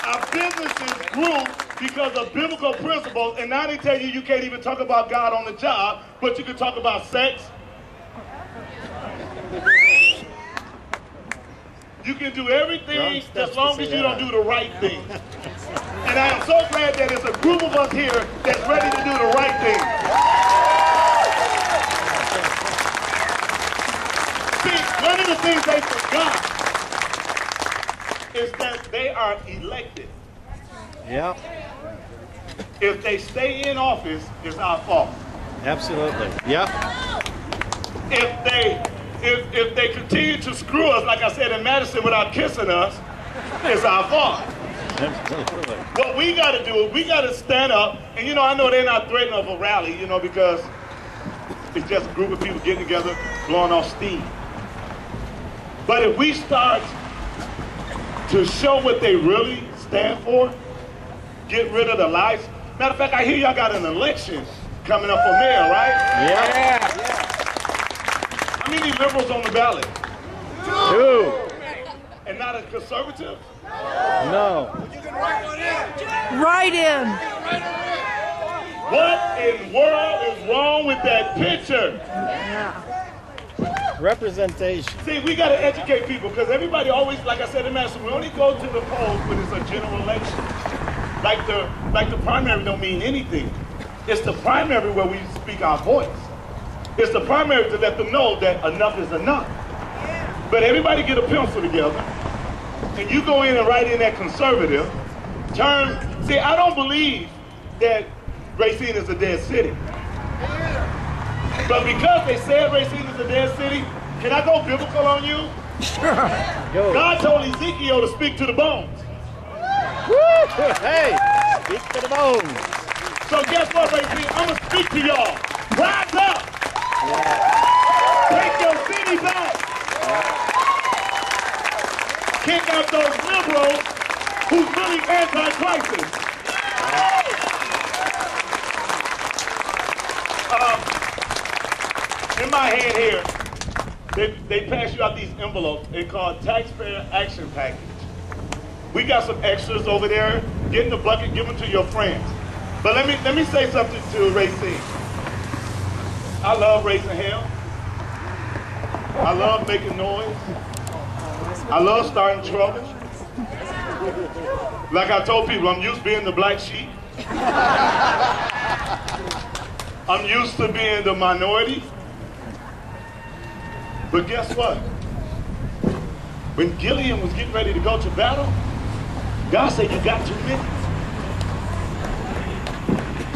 Our businesses grew because of biblical principles, and now they tell you can't even talk about God on the job, but you can talk about sex. You can do everything as long as you don't do the right thing. And I am so glad that there's a group of us here that's ready to do the right thing. See, one of the things they forgot is that they are elected. Yeah. If they stay in office, it's our fault. Absolutely. Yeah. If they continue to screw us, like I said in Madison, without kissing us, it's our fault. Absolutely. What we got to do is we got to stand up, and I know they're not threatening of a rally, because it's just a group of people getting together, blowing off steam. But if we start to show what they really stand for, get rid of the lies. Matter of fact, I hear y'all got an election coming up for mayor, right? Yeah. How many liberals on the ballot? 2. And not a conservative? No. Write in. What in the world is wrong with that picture? Representation. See, we got to educate people because everybody always, like I said in Madison, we only go to the polls when it's a general election. Like the primary don't mean anything. It's the primary where we speak our voice. It's the primary to let them know that enough is enough. But everybody get a pencil together, and you go in and write in that conservative term. See, I don't believe that Racine is a dead city. But because they said Racine is a dead city, can I go biblical on you? Sure. God told Ezekiel to speak to the bones. Woo! Hey, speak to the bones. So guess what, Racine? I'm going to speak to y'all. Rise up. Take your city back. Kick out those liberals who's really anti-crisis. In my hand here, they pass you out these envelopes. They're called Taxpayer Action Package. We got some extras over there. Get in the bucket, give them to your friends. But let me say something to Racine. I love raising hell. I love making noise. I love starting trouble. Like I told people, I'm used to being the black sheep. I'm used to being the minority. But guess what? When Gideon was getting ready to go to battle, God said, you got 2 minutes.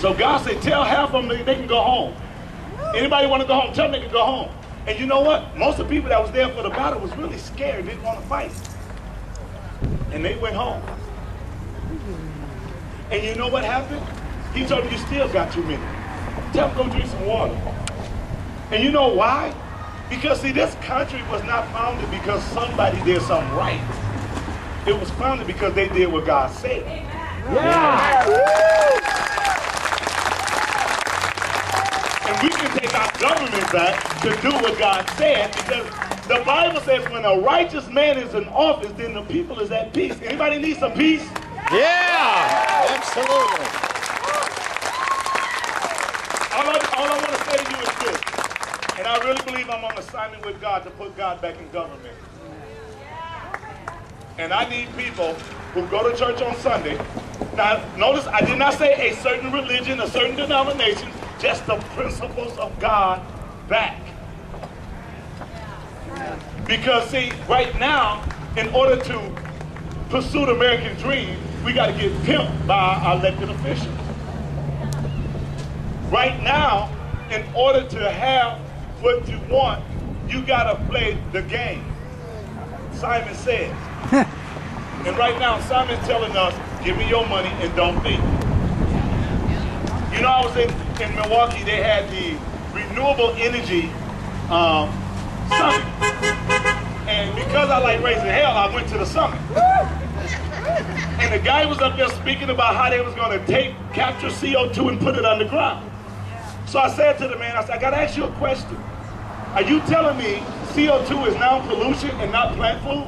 So God said, tell half of them they can go home. Anybody want to go home, tell them they can go home. And you know what? Most of the people that was there for the battle was really scared, didn't want to fight. And they went home. And you know what happened? He told them, you still got 2 minutes. Tell them go drink some water. And you know why? Because see, this country was not founded because somebody did something right. It was founded because they did what God said. Yeah. And we can take our government back to do what God said, because the Bible says when a righteous man is in office, then the people is at peace. Anybody need some peace? Yeah, absolutely. All I want to say to you is this, and I really believe I'm on assignment with God to put God back in government. And I need people who go to church on Sunday. Now, notice I did not say a certain religion, a certain denomination, just the principles of God back. Because see, right now, in order to pursue the American dream, we got to get pimped by our elected officials. Right now, in order to have what you want, you got to play the game. Simon says. And right now, Simon's telling us, give me your money and don't think. You know, I was in Milwaukee, they had the renewable energy summit. And because I like raising hell, I went to the summit. And the guy was up there speaking about how they was going to capture CO2 and put it underground. So I said to the man, I said, I got to ask you a question. Are you telling me CO2 is now pollution and not plant food?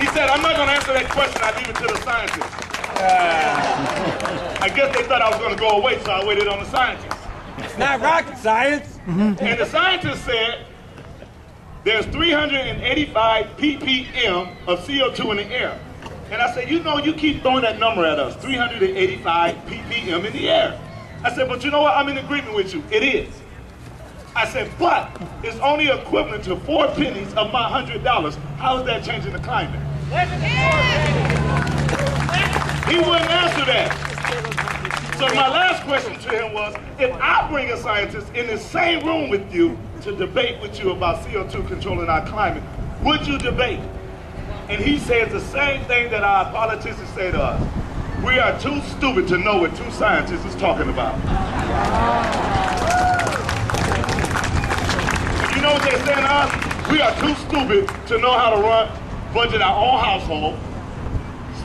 He said, I'm not going to answer that question. I leave it to the scientists. I guess they thought I was going to go away, so I waited on the scientists. It's not rocket science. And the scientists said, there's 385 ppm of CO2 in the air. And I said, you know, you keep throwing that number at us, 385 ppm in the air. I said, but you know what? I'm in agreement with you. It is. I said, but it's only equivalent to 4 pennies of my $100. How is that changing the climate? He wouldn't answer that. So my last question to him was, if I bring a scientist in the same room with you to debate with you about CO2 controlling our climate, would you debate? And he says the same thing that our politicians say to us. We are too stupid to know what two scientists is talking about. You know what they're saying to us? We are too stupid to know how to budget our own household,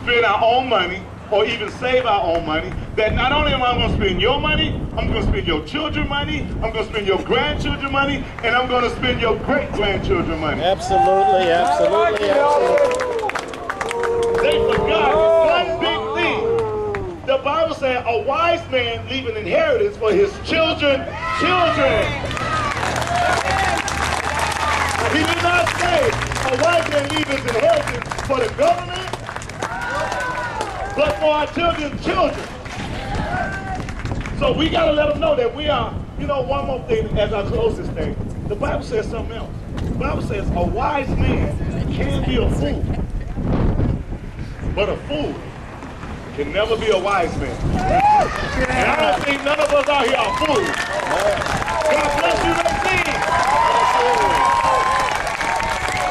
spend our own money, or even save our own money. That not only am I going to spend your money, I'm going to spend your children's money, I'm going to spend your grandchildren's money, and I'm going to spend your great-grandchildren's money. Absolutely, absolutely, absolutely. They forgot one big thing. The Bible said a wise man leave an inheritance for his children's children. He did not say a wise man leave his inheritance for the government, but for our children's children. So we got to let them know that we are, you know, one more thing as our closest thing. The Bible says something else. The Bible says a wise man can be a fool, but a fool can never be a wise man. And I don't think none of us out here are fools. God bless you, Racine.